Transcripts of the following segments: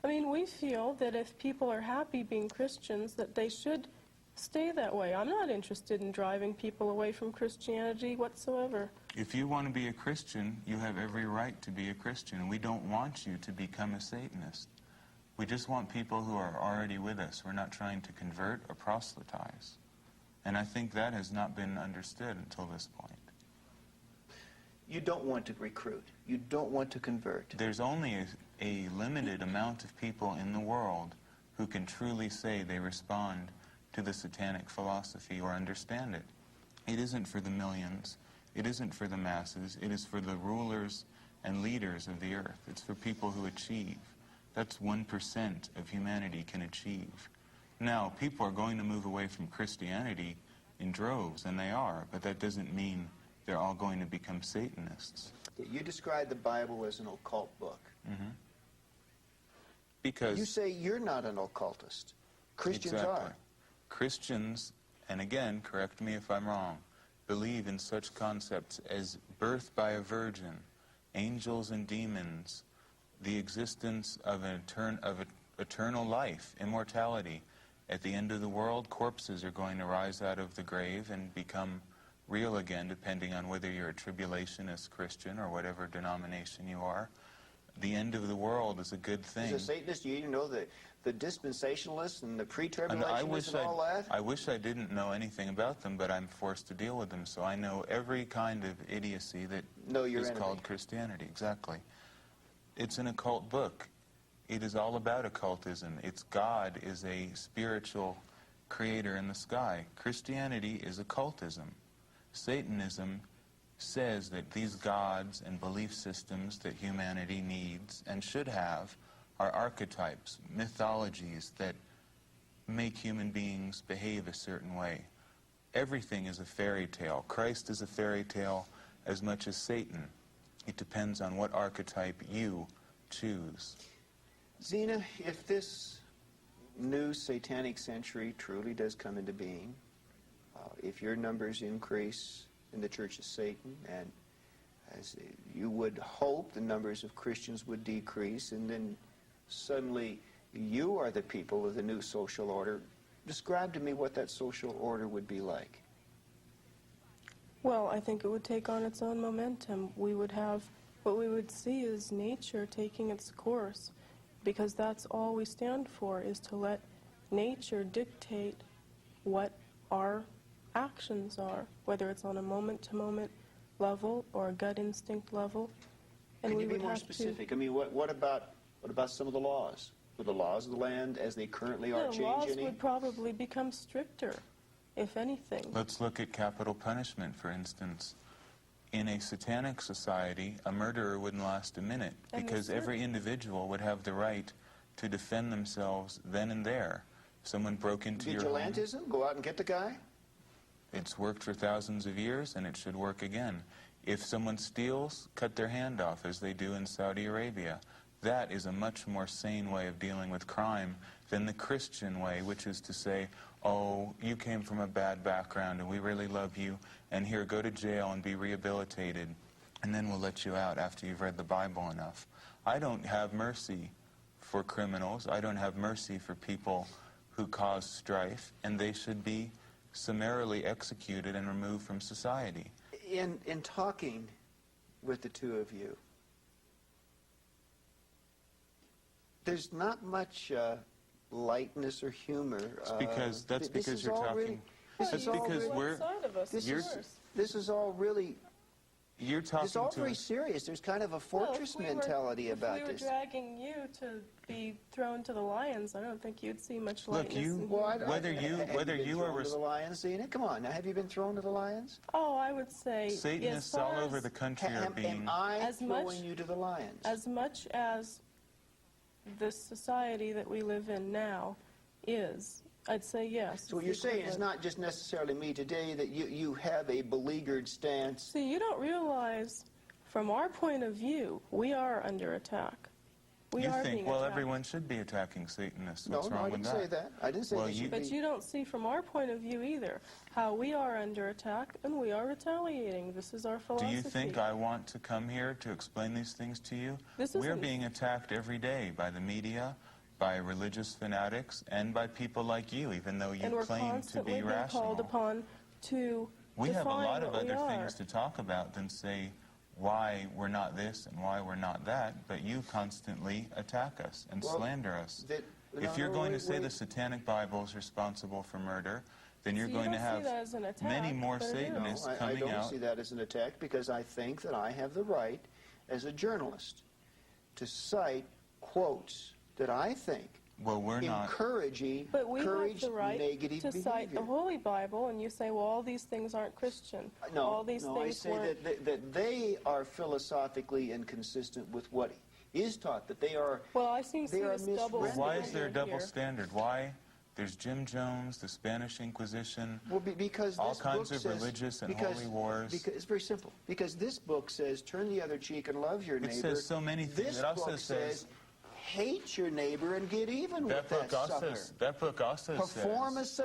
I mean, we feel that if people are happy being Christians, that they should stay that way. I'm not interested in driving people away from Christianity whatsoever. If you want to be a Christian, you have every right to be a Christian. We don't want you to become a Satanist. We just want people who are already with us. We're not trying to convert or proselytize. And I think that has not been understood until this point. You don't want to recruit. You don't want to convert. There's only a limited amount of people in the world who can truly say they respond to the satanic philosophy or understand it. It isn't for the millions. It isn't for the masses. It is for the rulers and leaders of the earth. It's for people who achieve. That's 1% of humanity can achieve. Now, people are going to move away from Christianity in droves, and they are, but that doesn't mean they're all going to become Satanists. You describe the Bible as an occult book. Mm-hmm. Because you say you're not an occultist. Christians are. Christians, and again, correct me if I'm wrong, believe in such concepts as birth by a virgin, angels and demons, the existence of eternal life, immortality. At the end of the world, corpses are going to rise out of the grave and become real again, depending on whether you're a tribulationist Christian or whatever denomination you are. The end of the world is a good thing. As a Satanist, you know the dispensationalists and the pre-tribulationists and all that? I wish I didn't know anything about them, but I'm forced to deal with them, so I know every kind of idiocy that is called Christianity. Exactly. It's an occult book. It is all about occultism. It's God is a spiritual creator in the sky. Christianity is occultism. Satanism says that these gods and belief systems that humanity needs and should have are archetypes, mythologies that make human beings behave a certain way. Everything is a fairy tale. Christ is a fairy tale as much as Satan. It depends on what archetype you choose. Zena, if this new satanic century truly does come into being, if your numbers increase in the Church of Satan, and as you would hope the numbers of Christians would decrease, and then suddenly you are the people of the new social order, describe to me what that social order would be like. Well, I think it would take on its own momentum. We would have, what we would see is nature taking its course, because that's all we stand for, is to let nature dictate what our actions are, whether it's on a moment-to-moment level or a gut instinct level. And Can you be more specific? I mean, what about some of the laws? Would the laws of the land as they currently are change any? Laws would probably become stricter, if anything. Let's look at capital punishment, for instance. In a satanic society, a murderer wouldn't last a minute, because every individual would have the right to defend themselves then and there. If someone broke into your home... Vigilantism? Go out and get the guy? It's worked for thousands of years, and it should work again. If someone steals, cut their hand off, as they do in Saudi Arabia. That is a much more sane way of dealing with crime than the Christian way, which is to say, oh, you came from a bad background, and we really love you, and here, go to jail and be rehabilitated, and then we'll let you out after you've read the Bible enough. I don't have mercy for criminals. I don't have mercy for people who cause strife, and they should be summarily executed and removed from society. In talking with the two of you, there's not much lightness or humor. That's because you're talking. That's because we're. This is all really. You're talking. It's all very serious. There's kind of a fortress mentality about this. If we were dragging you to be thrown to the lions, I don't think you'd see much lightness. Look, whether you are to the lions, Zena? Come on, now, have you been thrown to the lions? Oh, I would say Satanists all over the country are being. Am I throwing you to the lions? As much as the society that we live in now is, I'd say yes. So what you're saying is not just necessarily me today, that you have a beleaguered stance. See, you don't realize, from our point of view, we are under attack. We You are think, being well, attacked. everyone should be attacking Satanists. No, What's no, wrong I with didn't say that. I didn't say Well, they should But be. you don't see from our point of view either how we are under attack and we are retaliating. This is our Do philosophy. you think I want to come here to explain these things to you? This We're isn't- being attacked every day by the media, by religious fanatics, and by people like you, even though you and we're claim to constantly be being rational. called upon to We have a define lot of what we other are. things to talk about than say why we're not this and why we're not that, but you constantly attack us and Well, slander us. no, If you're no, going wait, to say wait. the Satanic Bible is responsible for murder, then you're So you going to don't see have that as an attack, many more but it is. Satanists No, I coming don't out. see that as an attack because I think that I have the right as a journalist to cite quotes that I think Well, we're not. encourage But we have the right negative to cite the behavior. Holy Bible, and you say, well, all these things aren't Christian. No, all these no, I things say weren't. that they are philosophically inconsistent with what is taught, that they are. Well, I seem to They see are this double misread. Why is there a standard double here. standard? Why? There's Jim Jones, the Spanish Inquisition, Well, because all this kinds book of says, religious and because, holy wars. Because it's very simple. Because this book says, turn the other cheek and love your It neighbor. says so many things. This It also book says- hate your neighbor and get even with that sucker. That book also Perform says.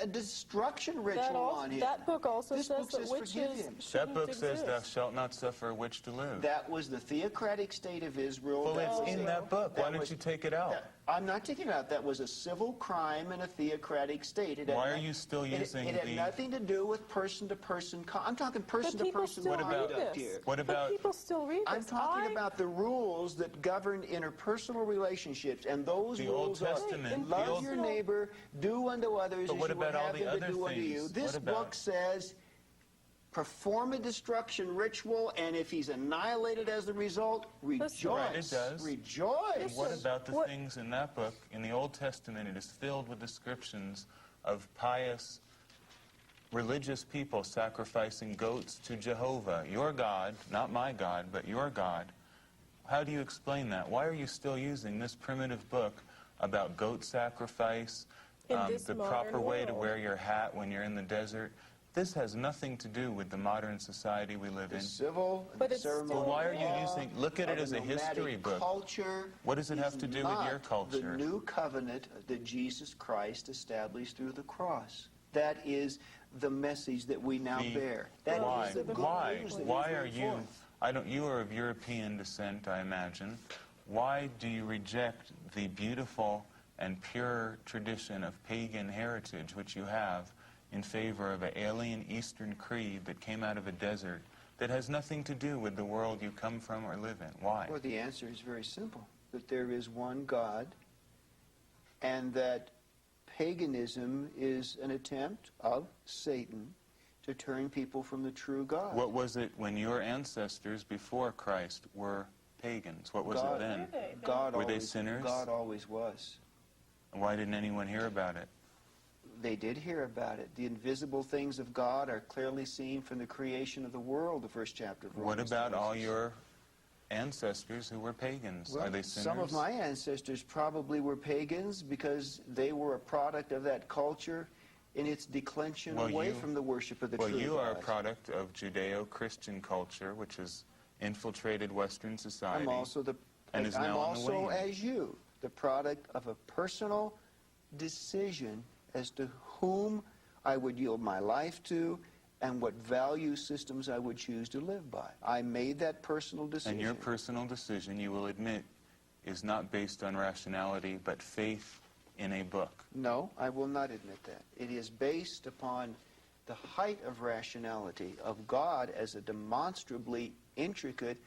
a destruction ritual on him. That book also This says book that says forgive witches him. That shouldn't book says, "Thou exist. shalt not suffer a witch to live." That was the theocratic state of Israel. Well, That it's was in a- that book. Why that don't was- you take it out? I'm not taking it out. That was a civil crime in a theocratic state. It had Why are no- you still it- using It had the- nothing to do with person-to-person. I'm talking But people person-to-person still about- read conduct this. here. What about- But people still read this. I'm talking about the rules that govern interpersonal relationships, and those The Old rules are Testament, love the Old- your neighbor, do unto others But as what you would about all have the them to other do unto you. things? This What about- book says, perform a destruction ritual, and if he's annihilated as the result, rejoice. Right, it does. Rejoice. What about the What- things in that book? In the Old Testament, it is filled with descriptions of pious, religious people sacrificing goats to Jehovah, your God, not my God, but your God. How do you explain that? Why are you still using this primitive book about goat sacrifice, In this the modern proper way to world. wear your hat when you're in the desert? This has nothing to do with the modern society we live The in. civil and But it's ceremonial still Why are you law using- look at it of as a nomadic history book. Culture What does it have is to do with your not culture? The new covenant that Jesus Christ established through the cross. That is the message that we now bear. That Why? is the good Why? news that Why is are going you? forth. You are of European descent, I imagine. Why do you reject the beautiful and pure tradition of pagan heritage which you have in favor of an alien Eastern creed that came out of a desert that has nothing to do with the world you come from or live in? Why? Well, the answer is very simple. That there is one God, and that paganism is an attempt of Satan to turn people from the true God. What was it when your ancestors before Christ were pagans? What was God- it then? Were they? God Were they always, sinners? God always was. Why didn't anyone hear about it? They did hear about it. The invisible things of God are clearly seen from the creation of the world, the first chapter of What Romans about tells all us. your ancestors who were pagans? Well, Are they sinners? some of my ancestors probably were pagans because they were a product of that culture in its declension Well, away you- from the worship of the Well, true you are a God. product of Judeo-Christian culture, which has infiltrated Western society. I'm also and is I'm now on the also, wane. as you, the product of a personal decision as to whom I would yield my life to and what value systems I would choose to live by. I made that personal decision. And your personal decision, you will admit, is not based on rationality, but faith in a book. No, I will not admit that. It is based upon the height of rationality of God as a demonstrably intricate